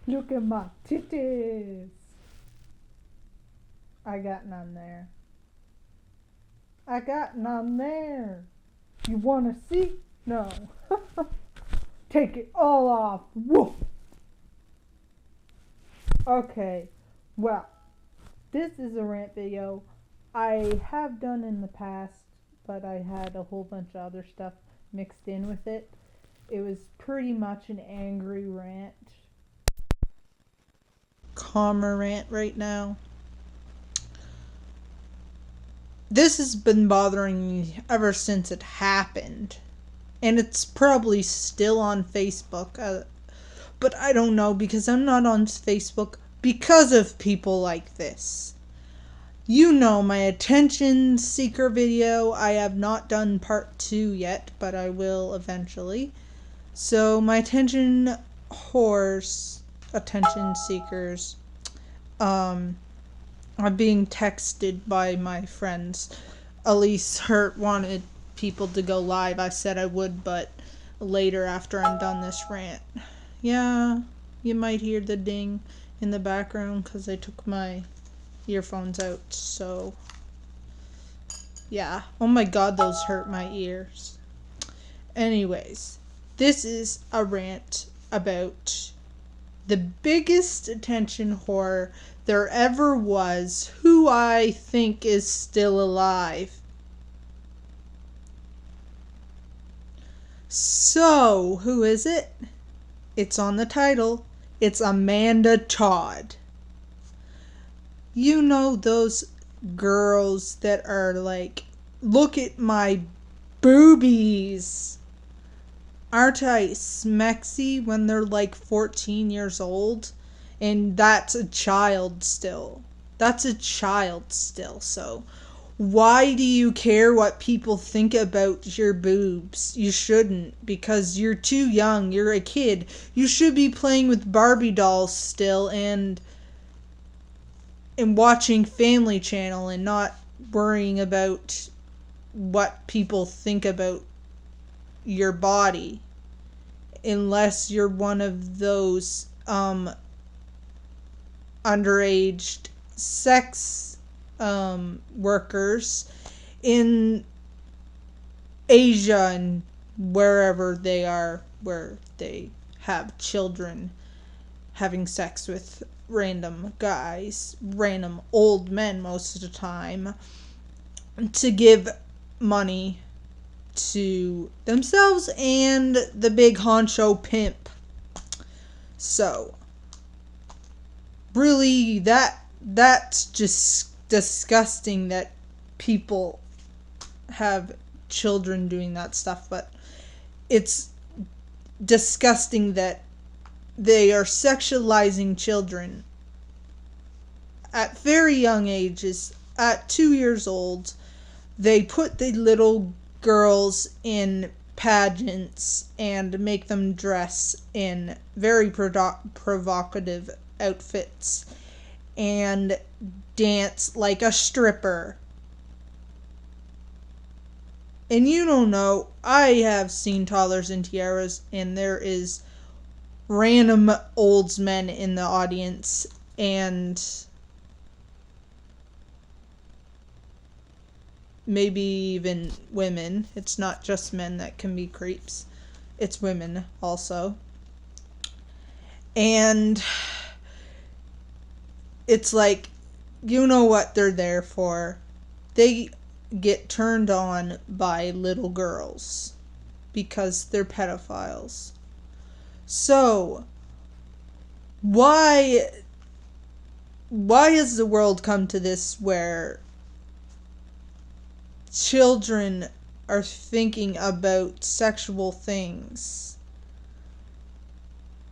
Look at my titties. I got none there. I got none there. You wanna see? No. Take it all off. Woof. Okay. Well, this is a rant video I have done in the past, but I had a whole bunch of other stuff mixed in with it. It was pretty much an angry rant. Calmer rant right now. This has been bothering me ever since it happened. And it's probably still on Facebook. But I don't know because I'm not on Facebook because of people like this. You know my attention seeker video. I have not done part 2 yet, but I will eventually. So my attention seekers, I'm being texted by my friends. Elise Hurt wanted people to go live. I said I would, but later after I'm done this rant. Yeah, you might hear the ding in the background because I took my earphones out, so yeah. Oh my god, those hurt my ears. Anyways, this is a rant about the biggest attention whore there ever was, who I think is still alive. So, who is it? It's on the title. It's Amanda Todd. You know those girls that are like, look at my boobies. Aren't I smexy when they're like 14 years old? And that's a child still. So why do you care what people think about your boobs? You shouldn't, because you're too young. You're a kid. You should be playing with Barbie dolls still and watching Family Channel and not worrying about what people think about your body, unless you're one of those underage sex workers in Asia and wherever they are, where they have children having sex with random guys, random old men most of the time, to give money to themselves and the big honcho pimp. So really, that's just disgusting that people have children doing that stuff, but it's disgusting that they are sexualizing children at very young ages. At 2 years old, they put the little girls in pageants and make them dress in very provocative outfits and dance like a stripper. And you don't know, I have seen Toddlers and Tiaras, and there is random olds men in the audience, and maybe even women. It's not just men that can be creeps. It's women also. And it's like, you know what they're there for. They get turned on by little girls because they're pedophiles. So, why has the world come to this where children are thinking about sexual things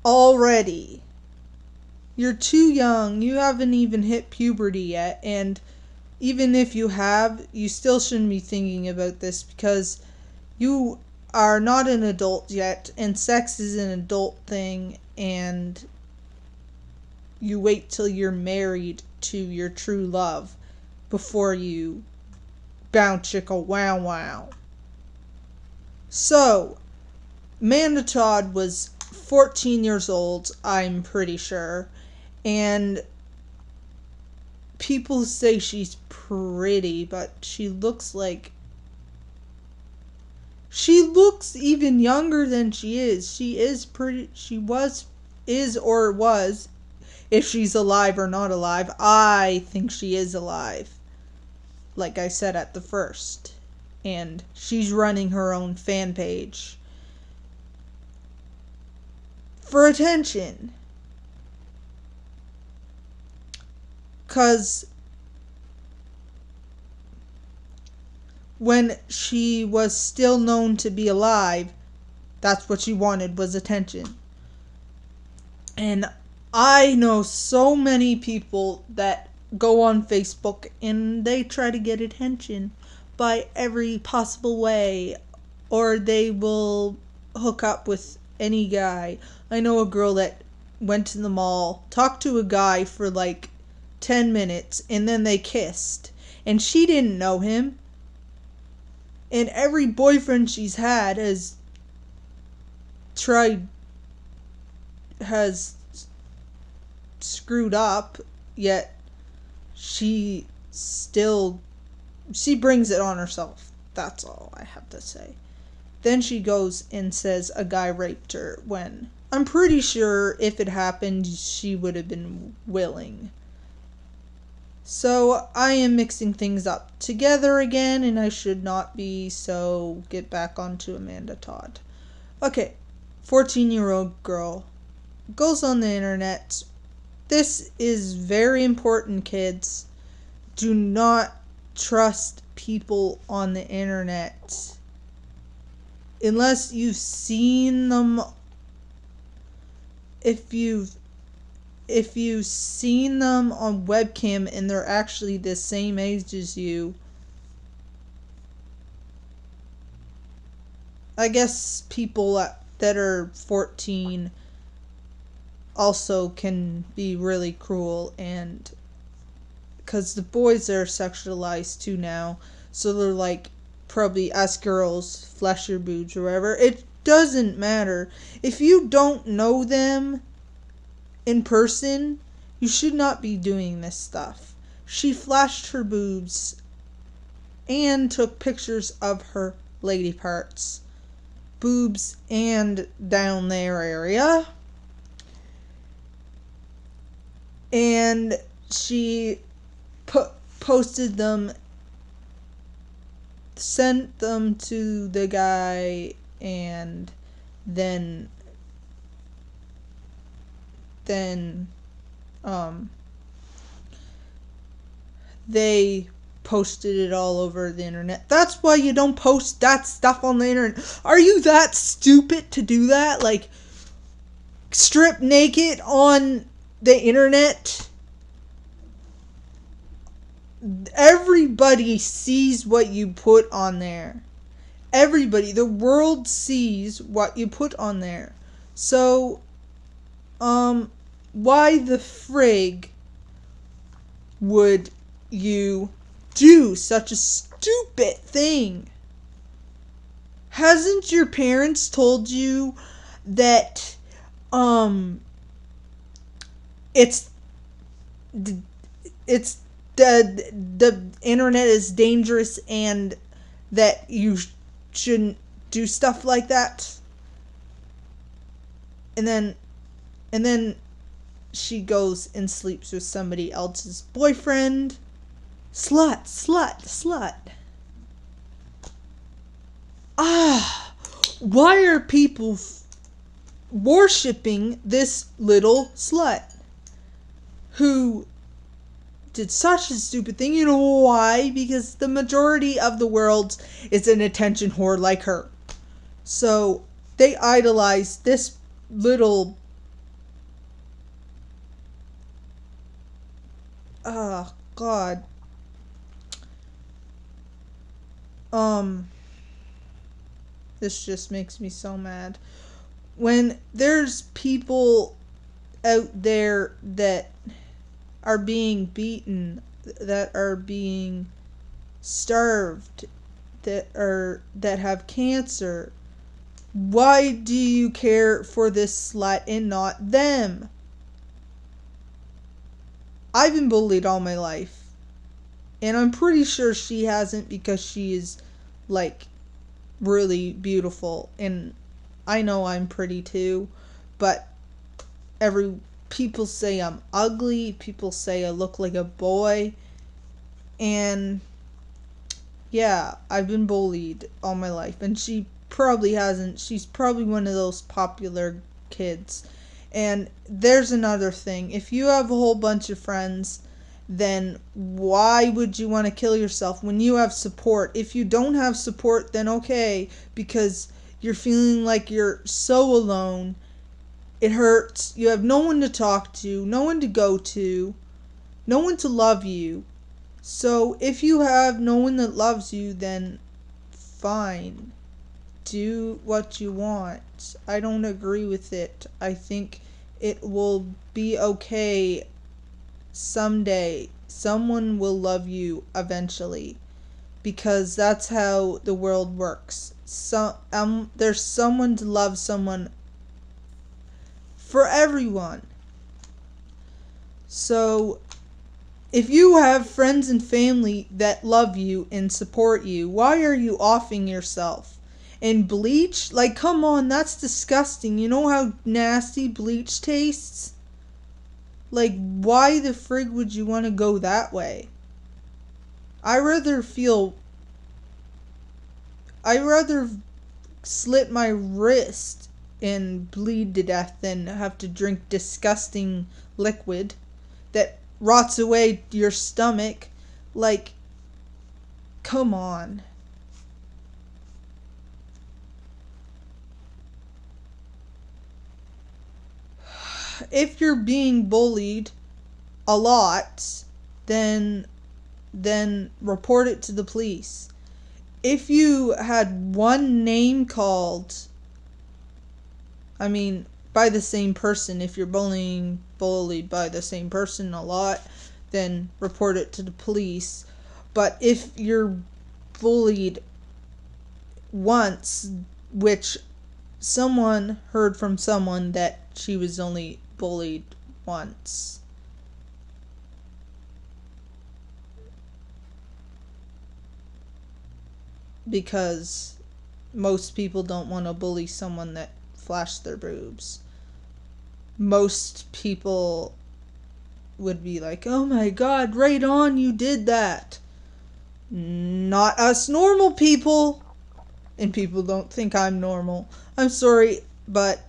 already? You're too young. You haven't even hit puberty yet. And even if you have, you still shouldn't be thinking about this because you are not an adult yet. And sex is an adult thing. And you wait till you're married to your true love before you bounce chicka wow wow. So, Amanda Todd was 14 years old, I'm pretty sure. And people say she's pretty, but she looks even younger than she is. She is pretty, or was, if she's alive or not alive. I think she is alive, like I said at the first. And she's running her own fan page for attention. 'Cause when she was still known to be alive, that's what she wanted, was attention. And I know so many people that go on Facebook and they try to get attention by every possible way, or they will hook up with any guy. I know a girl that went to the mall, talked to a guy for like 10 minutes, and then they kissed. And she didn't know him. And every boyfriend she's had has screwed up, yet she brings it on herself. That's all I have to say. Then she goes and says a guy raped her, when I'm pretty sure if it happened, she would have been willing. So I am mixing things up together again, and I should not be, so get back onto Amanda Todd. Okay, 14-year-old girl goes on the internet. This is very important, kids. Do not trust people on the internet unless you've seen them. If you've seen them on webcam and they're actually the same age as you, I guess people that are 14 also can be really cruel, and because the boys are sexualized too now, so they're like, probably us girls, flash your boobs or whatever. It doesn't matter. If you don't know them in person, you should not be doing this stuff. She flashed her boobs and took pictures of her lady parts, boobs and down there area, and she posted them, sent them to the guy, and then they posted it all over the internet. That's why you don't post that stuff on the internet. Are you that stupid to do that? Like, strip naked on the internet? Everybody sees what you put on there. Everybody, the world sees what you put on there. So, why the frig would you do such a stupid thing? Hasn't your parents told you that, it's the internet is dangerous and that you shouldn't do stuff like that? And then she goes and sleeps with somebody else's boyfriend. Slut. Why are people worshipping this little slut who did such a stupid thing? You know why? Because the majority of the world is an attention whore like her. So they idolize this little, God. This just makes me so mad. When there's people out there that are being beaten, that are being starved, that have cancer, Why do you care for this slut and not them? I've been bullied all my life. And I'm pretty sure she hasn't, because she is, like, really beautiful. And I know I'm pretty too. But people say I'm ugly. People say I look like a boy. And yeah, I've been bullied all my life. And she probably hasn't. She's probably one of those popular kids. And there's another thing. If you have a whole bunch of friends, then why would you want to kill yourself when you have support? If you don't have support, then okay, because you're feeling like you're so alone. It hurts. You have no one to talk to, no one to go to, no one to love you. So if you have no one that loves you, then fine. Do what you want. I don't agree with it. I think it will be okay someday. Someone will love you eventually, because that's how the world works. There's someone to love someone for everyone. So if you have friends and family that love you and support you, why are you offing yourself? And bleach? Like, come on, that's disgusting. You know how nasty bleach tastes? Like, why the frig would you want to go that way? I rather slit my wrist and bleed to death than have to drink disgusting liquid that rots away your stomach. Like, come on. If you're being bullied a lot, then report it to the police. If you had one name called, I mean, by the same person, if you're bullied by the same person a lot, then report it to the police. But if you're bullied once, which someone heard from someone that she was only bullied once, because most people don't want to bully someone that flashed their boobs. Most people would be like, oh my god, right on, you did that. Not us normal people. And people don't think I'm normal. I'm sorry, but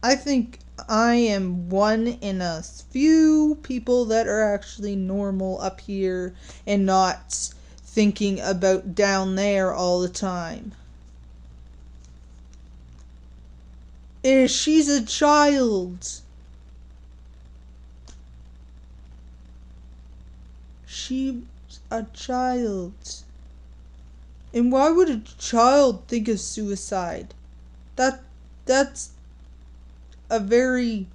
I think I am one in a few people that are actually normal up here and not thinking about down there all the time. She's a child. She's a child. And why would a child think of suicide? That's a very...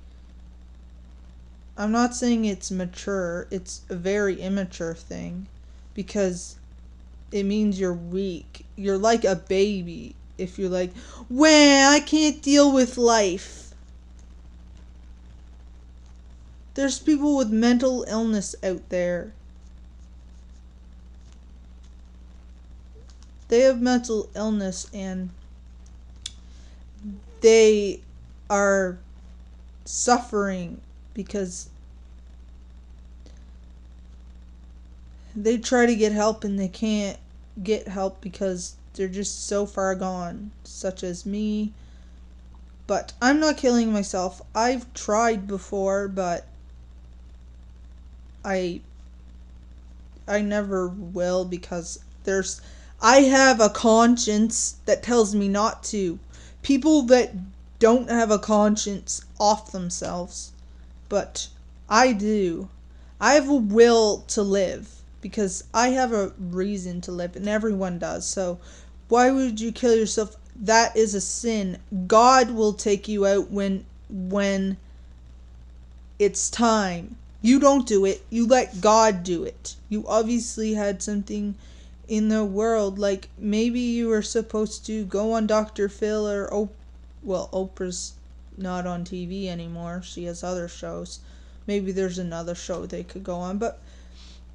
I'm not saying it's mature. It's a very immature thing. Because it means you're weak. You're like a baby. If you're like, well, I can't deal with life. There's people with mental illness out there. They have mental illness and they are suffering because they try to get help and they can't get help because they're just so far gone, such as me. But I'm not killing myself. I've tried before, but I never will, because I have a conscience that tells me not to. People that don't have a conscience off themselves. But I do. I have a will to live. Because I have a reason to live. And everyone does. So why would you kill yourself? That is a sin. God will take you out when it's time. You don't do it. You let God do it. You obviously had something in the world. Like, maybe you were supposed to go on Dr. Phil or Oprah's not on TV anymore. She has other shows. Maybe there's another show they could go on, but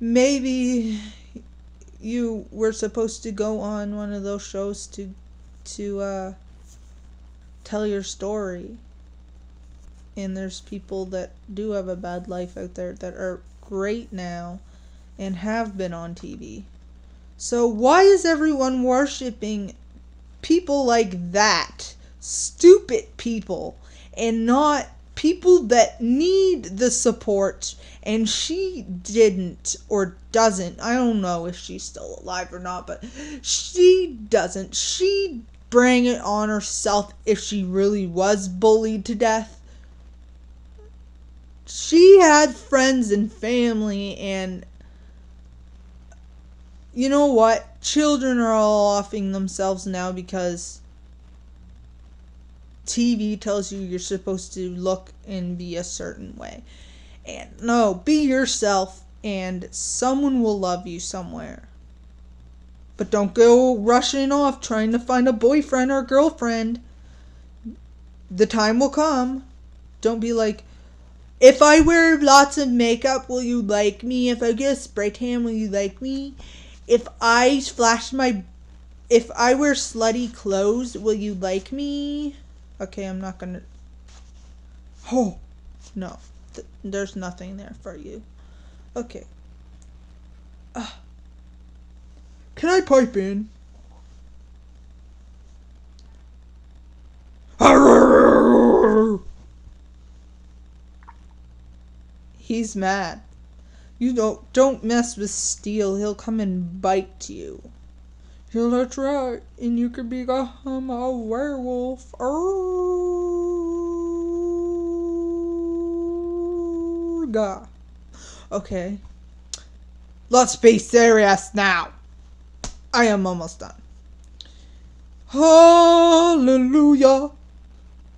maybe you were supposed to go on one of those shows to tell your story. And there's people that do have a bad life out there that are great now and have been on TV. So why is everyone worshipping people like that? Stupid people, and not people that need the support. And she didn't, or doesn't. I don't know if she's still alive or not, but she doesn't. She bring it on herself if she really was bullied to death. She had friends and family, and you know what? Children are all offing themselves now because TV tells you you're supposed to look and be a certain way. And no, be yourself and someone will love you somewhere. But don't go rushing off trying to find a boyfriend or girlfriend. The time will come. Don't be like, if I wear lots of makeup, will you like me? If I get a spray tan, will you like me? If I wear slutty clothes, will you like me? Okay, I'm not gonna... Oh, no. There's nothing there for you. Okay. Can I pipe in? He's mad. You don't mess with Steel. He'll come and bite you. Yeah, that's right. And you could become a werewolf. Okay. Let's be serious now. I am almost done. Hallelujah.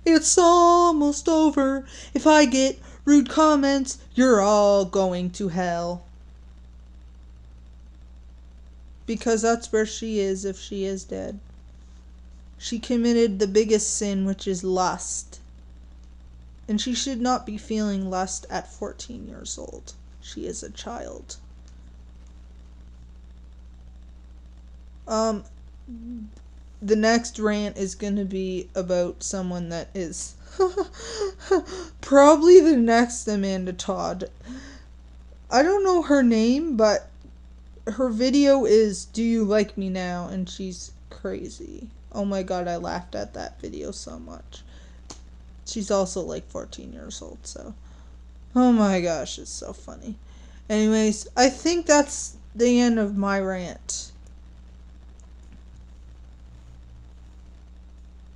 It's almost over. If I get rude comments, you're all going to hell. Because that's where she is if she is dead. She committed the biggest sin, which is lust. And she should not be feeling lust at 14 years old. She is a child. The next rant is going to be about someone that is probably the next Amanda Todd. I don't know her name, but her video is Do You Like Me Now? And she's crazy. Oh my god, I laughed at that video so much. She's also like 14 years old, so oh my gosh, it's so funny. Anyways, I think that's the end of my rant.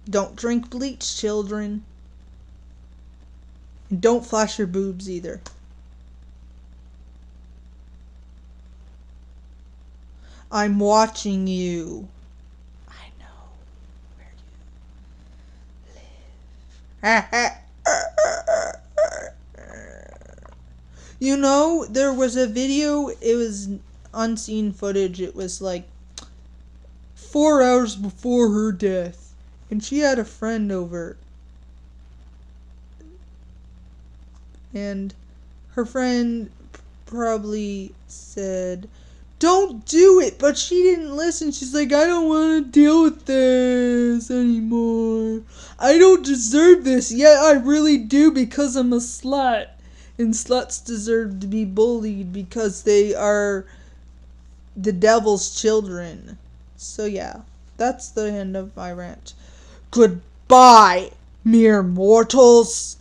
Don't drink bleach, children. And don't flash your boobs either. I'm watching you. I know where you live. You know, there was a video, it was unseen footage. It was like 4 hours before her death. And she had a friend over. And her friend probably said, don't do it, but she didn't listen. She's like, I don't want to deal with this anymore. I don't deserve this. Yeah, I really do because I'm a slut. And sluts deserve to be bullied because they are the devil's children. So yeah, that's the end of my rant. Goodbye, mere mortals.